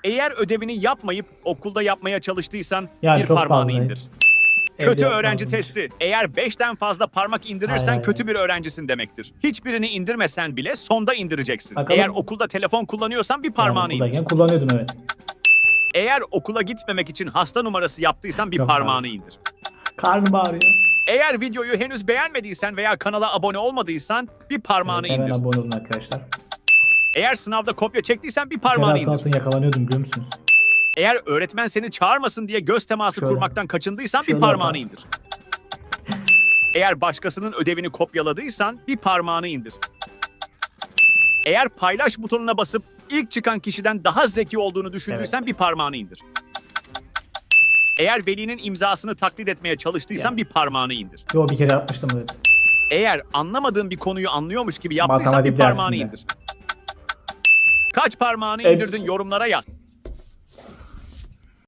Eğer ödevini yapmayıp okulda yapmaya çalıştıysan Yani bir çok parmağını fazla. indir. Evde Kötü yapmam öğrenci lazım. testi. Eğer 5'ten fazla parmak indirirsen Hayır, kötü hayır. bir öğrencisin demektir. Hiçbirini indirmesen bile sonda indireceksin. Bakalım. Eğer okulda telefon kullanıyorsan bir Yani parmağını indir. okuldayken kullanıyordum, evet. Eğer okula gitmemek için hasta numarası yaptıysan bir Çok parmağını pardon. indir. Karnım ağrıyor. Eğer videoyu henüz beğenmediysen veya kanala abone olmadıysan bir parmağını Evet, hemen indir. abone olun arkadaşlar. Eğer sınavda kopya çektiysen bir Bir kere parmağını az indir. kalsın yakalanıyordum, biliyor musunuz? Eğer öğretmen seni çağırmasın diye göz teması Şöyle. kurmaktan kaçındıysan bir Şöyle parmağını yapar. indir. Eğer başkasının ödevini kopyaladıysan bir parmağını indir. Eğer paylaş butonuna basıp ilk çıkan kişiden daha zeki olduğunu düşündüysen Evet. bir parmağını indir. Eğer velinin imzasını taklit etmeye çalıştıysan Yani. bir parmağını indir. Yo, bir kere yapmıştım, evet. Eğer anlamadığın bir konuyu anlıyormuş gibi yaptıysan Matematik bir parmağını dersinde. indir. Kaç parmağını Hepsi. indirdin yorumlara yaz.